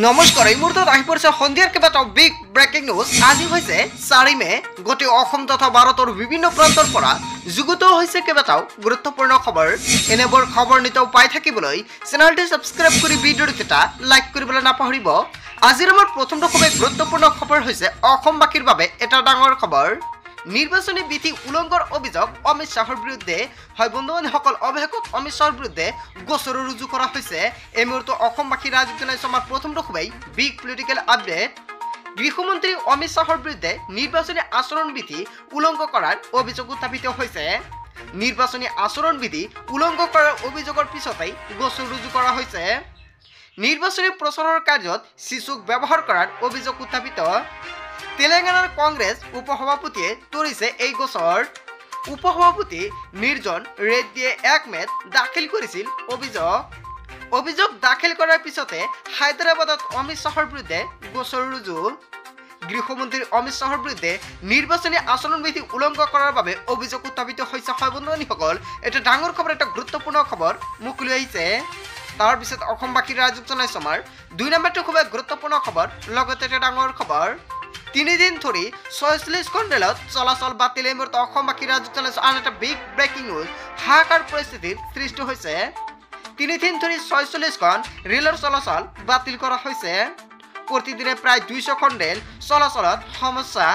নমস্কাৰ এই মুহূৰ্তত আহি পৰিছে সন্ধিয়াৰ কেইবাটাও বিগ ব্ৰেকিং নিউজ। আজি হৈছে 4 মে। গোটেই অসম তথা ভাৰতৰ বিভিন্ন প্ৰান্তৰ পৰা যুগুত হৈছে কেইবাটাও গুৰুত্বপূৰ্ণ খবৰ। এনেবোৰ খবৰ নিতৌ পাই থাকিবলৈ চেনেলটো সাবস্ক্ৰাইব কৰি ভিডিঅ'টো এটা লাইক কৰিবলৈ নাপাহৰিব। আজিৰ আমাৰ প্ৰথমটো খুবেই গুৰুত্বপূৰ্ণ খবৰ হৈছে অসমবাসীৰ বাবে এটা ডাঙৰ খবৰ। নিৰ্বাচনী বিধি উলংঘনৰ অভিযোগ অমিত শাহৰ বিৰুদ্ধে হয় বন্ধুসকল। অভিযোগত অমিত শাহৰ বিৰুদ্ধে গোচৰ ৰুজু কৰা হৈছে। এই মুহূৰ্তে অসমবাসী ৰাজীৱ জনাইছে আমাৰ প্ৰথমটো খুবেই বিগ পলিটিকেল আপডেট। গৃহমন্ত্ৰী অমিত শাহৰ বিৰুদ্ধে নিৰ্বাচনী আচৰণ বিধি উলংঘন কৰাৰ অভিযোগ উত্থাপিত হৈছে। নিৰ্বাচনী আচৰণ বিধি উলংঘন কৰাৰ অভিযোগৰ পিছতেই গোচৰ ৰুজু কৰা হৈছে। নিৰ্বাচনী প্ৰচাৰৰ কাৰ্যত শিশুক ব্যৱহাৰ কৰাৰ অভিযোগ উত্থাপিত। তেলেংগানাৰ কংগ্ৰেছ উপসভাপতিয়ে তৰিছে এই গোচৰ। উপসভাপতি নিৰ্জন ৰেড্ডিয়ে 1 মেত দাখিল কৰিছিল অভিযোগ দাখিল কৰাৰ পিছতে হায়দৰাবাদত অমিত শাহৰ বিৰুদ্ধে গোচৰ ৰুজু। গৃহমন্ত্ৰী অমিত শাহৰ বিৰুদ্ধে নিৰ্বাচনী আচৰণ বিধি উলংঘন কৰাৰ বাবে অভিযোগ উত্থাপিত হৈছে। হয় বন্ধুসকল, এটা ডাঙৰ খবৰ, এটা গুৰুত্বপূৰ্ণ খবৰ মুকলি আহিছে। তাৰপিছত অসমবাসীৰ ৰাজীৱ জনাইছে আমাৰ 2 নম্বৰটো খুবেই গুৰুত্বপূৰ্ণ খবৰ, লগতে এটা ডাঙৰ খবৰ। 3 দিন ধৰি 46খন ৰেলত চলাচল বাতিল। এই মুহূৰ্তে অসমবাসীৰ ৰাজীৱ জনাইছে আন এটা বিগ ব্ৰেকিং নিউজ। হাহাকাৰ পৰিস্থিতিৰ সৃষ্টি হৈছে। 3 দিন ধৰি 46খন ৰেলৰ চলাচল বাতিল কৰা হৈছে। প্ৰতিদিনে প্ৰায় 200খন ৰেল চলাচলত সমস্যা।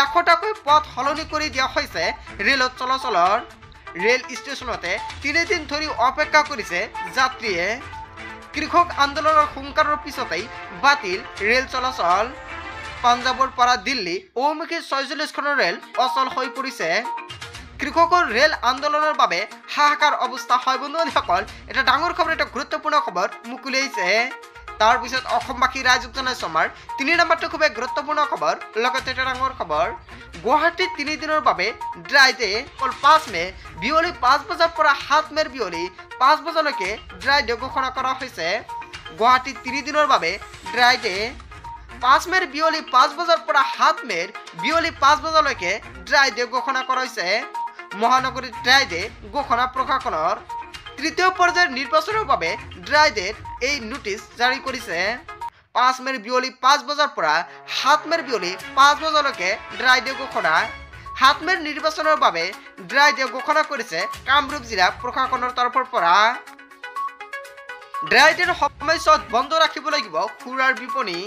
100টাকৈ পথ সলনি কৰি দিয়া হৈছে ৰেলত চলাচলৰ। ৰেল ষ্টেচনতে 3 দিন ধৰি অপেক্ষা কৰিছে যাত্ৰীয়ে। কৃষক আন্দোলনৰ হুংকাৰৰ পিছতেই বাতিল ৰেল চলাচল। পাঞ্জাবৰ পৰা দিল্লী অভিমুখী 46খনৰ ৰেল অচল হৈ পৰিছে। কৃষকৰ ৰেল আন্দোলনৰ বাবে হাহাকাৰ অৱস্থা। হয় বন্ধুসকল, এটা ডাঙৰ খবৰ, এটা গুৰুত্বপূৰ্ণ খবৰ মুকলি আহিছে। তাৰপিছত অসমবাসী ৰাজীৱ জনাইছে আমাৰ 3 নম্বৰটো খুবেই গুৰুত্বপূৰ্ণ খবৰ, লগতে এটা ডাঙৰ খবৰ। গুৱাহাটীত 3 দিনৰ বাবে ড্ৰাই ডে। 5 মে বিয়লি 5 বজাৰ পৰা 7 মেৰ বিয়লি 5 বজালৈকে ড্ৰাই ডে ঘোষণা কৰা হৈছে। গুৱাহাটীত 3 দিনৰ বাবে ড্ৰাই ডে। 5 মেৰ বিয়লি 5 বজাৰ পৰা 7 মেৰ বিয়লি 5 বজালৈকে ড্ৰাই ডে ঘোষণা কৰা হৈছে। মহানগৰীত ড্ৰাই ডে ঘোষণা প্ৰশাসনৰ। তৃতীয় পৰ্যায়ৰ নিৰ্বাচনৰ বাবে ড্ৰাই ডেত এই নোটিছ জাৰি কৰিছে। 5 মেৰ বিয়লি 5 বজাৰ পৰা 7 মেৰ বিয়লি 5 বজালৈকে ড্ৰাই ডে ঘোষণা। 7 মেৰ নিৰ্বাচনৰ বাবে ড্ৰাই ডে ঘোষণা কৰিছে কামৰূপ জিলা প্ৰশাসনৰ তৰফৰ পৰা। ড্ৰাই ডেৰ সময়ছোৱাত বন্ধ ৰাখিব লাগিব খুৰাৰ বিপণী।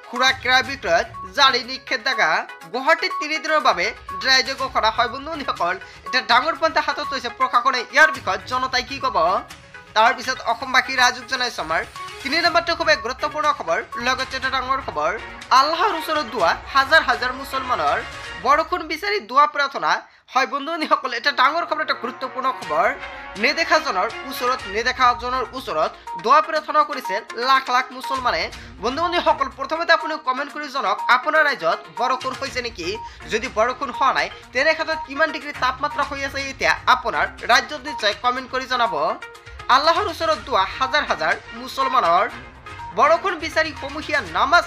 খুৰা ক্ৰয় বিক্ৰয়ত জাৰি নিষেধাজ্ঞা। গুৱাহাটীত 3 দিনৰ বাবে ড্ৰাই ডে ঘোষণা। হয় বন্ধুসকল, এটা ডাঙৰ পন্থা হাতত লৈছে প্ৰশাসনে। ইয়াৰ বিষয়ত জনতাই কি ক'ব? তাৰপিছত অসমবাসী ৰাজীৱ জনাইছে আমাৰ 3 নম্বৰটো খুবেই গুৰুত্বপূৰ্ণ খবৰ, লগতে এটা ডাঙৰ খবৰ। আল্লাহৰ ওচৰত দোৱা হাজাৰ হাজাৰ মুছলমানৰ। বৰষুণ বিচাৰি দোৱা প্ৰাৰ্থনা। হয় বন্ধুসকল, এটা ডাঙৰ খবৰ, এটা গুৰুত্বপূৰ্ণ খবৰ। নেদেখাজনৰ ওচৰত দোৱা প্ৰাৰ্থনা কৰিছে লাখ লাখ মুছলমানে। বন্ধুসকল, প্ৰথমতে আপুনি কমেণ্ট কৰি জনাওক আপোনাৰ ৰাজ্যত বৰষুণ হৈছে নেকি? যদি বৰষুণ হোৱা নাই তেনেক্ষেত্ৰত কিমান ডিগ্ৰী তাপমাত্ৰা হৈ আছে এতিয়া আপোনাৰ ৰাজ্যত, নিশ্চয় কমেণ্ট কৰি জনাব। আল্লাহৰ ওচৰত দোৱা হাজাৰ হাজাৰ মুছলমানৰ। বৰষুণ বিচাৰি সমূহীয়া নামাজ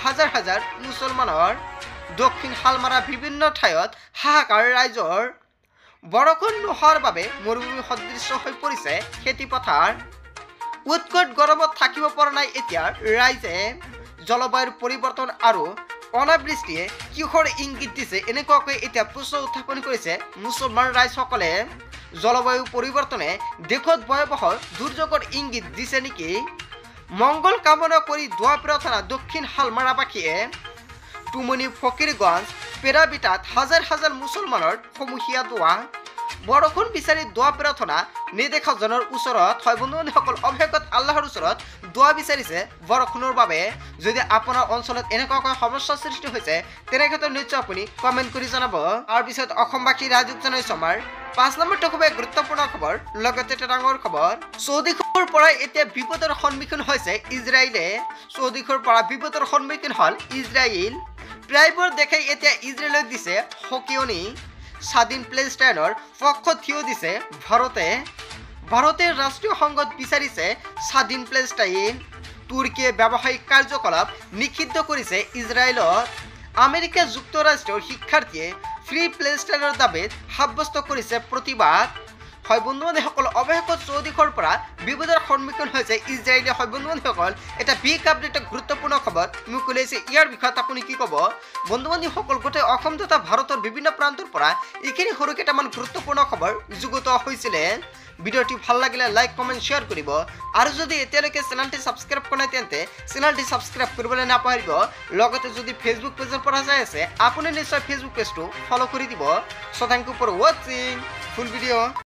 হাজাৰ হাজাৰ মুছলমানৰ। দক্ষিণ হালমাৰা বিভিন্ন ঠাইত হাহাকাৰ ৰাইজৰ। বৰষুণ নোহোৱাৰ বাবে মৰুভূমি সদৃশ্য হৈ পৰিছে খেতি পথাৰ। উৎকট গৰমত থাকিব পৰা নাই এতিয়া ৰাইজে। জলবায়ুৰ পৰিৱৰ্তন আৰু অনাবৃষ্টিয়ে কিহৰ ইংগিত দিছে, এনেকুৱাকৈ এতিয়া প্ৰশ্ন উত্থাপন কৰিছে মুছলমান ৰাইজসকলে। জলবায়ু পৰিৱৰ্তনে দেশত ভয়াৱহ দুৰ্যোগৰ ইংগিত দিছে নেকি? মংগল কামনা কৰি দোৱা প্ৰাৰ্থনা দক্ষিণ হালমাৰাবাসীয়ে। টুমনি ফকিৰগঞ্জ পেৰাবিটাত হাজাৰ হাজাৰ মুছলমানৰ সমূহীয়া দোৱা। বৰষুণ বিচাৰি দোৱা প্ৰাৰ্থনা নেদেখাজনৰ ওচৰত। হয় বন্ধুসকল, অভিষেকত আল্লাহৰ ওচৰত দোৱা বিচাৰিছে বৰষুণৰ বাবে। যদি আপোনাৰ অঞ্চলত এনেকুৱাকৈ সমস্যাৰ সৃষ্টি হৈছে তেনেক্ষেত্ৰত নিশ্চয় আপুনি কমেণ্ট কৰি জনাব। তাৰপিছত অসমবাসী ৰাজীৱ জনাইছে আমাৰ 5 নম্বৰটো খুবেই গুৰুত্বপূৰ্ণ খবৰ, লগতে এটা ডাঙৰ খবৰ। চৌদিশৰ পৰা এতিয়া বিপদৰ সন্মুখীন হৈছে ইজৰাইলে। চৌদিশৰ পৰা বিপদৰ সন্মুখীন হ'ল ইজৰাইল। প্ৰায়বোৰ দেশে এতিয়া ইজৰাইলক দিছে সকিয়নি। স্বাধীন পেলেষ্টাইনৰ পক্ষ থিয় দিছে ভাৰতে। ভাৰতে ৰাষ্ট্ৰীয় সংঘত বিচাৰিছে স্বাধীন পেলেষ্টাইন। তুৰ্কীয়ে ব্যৱসায়িক কাৰ্যকলাপ নিষিদ্ধ কৰিছে ইজৰাইলত। আমেৰিকা যুক্তৰাষ্ট্ৰৰ শিক্ষাৰ্থীয়ে ফ্ৰী পেলেষ্টাইনৰ দাবীত সাব্যস্ত কৰিছে প্ৰতিবাদ। হয় বন্ধু বান্ধৱীসকল অৱশেষত চৌদিশৰ পৰা বিপদৰ সন্মুখীন হৈছে ইজৰাইলে। হয় বন্ধু বান্ধৱীসকল এটা বিগ আপডেট গুৰুত্বপূৰ্ণ খবৰ মোক ওলাইছে, ইয়াৰ বিষয়ত আপুনি কি ক'ব? বন্ধু বান্ধৱীসকল গোটেই অসম তথা ভাৰতৰ বিভিন্ন প্ৰান্তৰ পৰা এইখিনি সৰু কেইটামান গুৰুত্বপূৰ্ণ খবৰ যুগুত হৈছিলে। ভিডিওটি ভাল লাগিলে লাইক কমেণ্ট শ্বেয়াৰ কৰিব আৰু যদি এতিয়ালৈকে চেনেলটি ছাবস্ক্ৰাইব কৰা নাই তেন্তে চেনেলটি ছাবস্ক্ৰাইব কৰিবলৈ নাপাহৰিব। লগতে যদি ফেচবুক পেজৰ পৰা চাই আছে আপুনি নিশ্চয় ফেচবুক পেজটো ফলো কৰি দিব। So thank you for watching full video.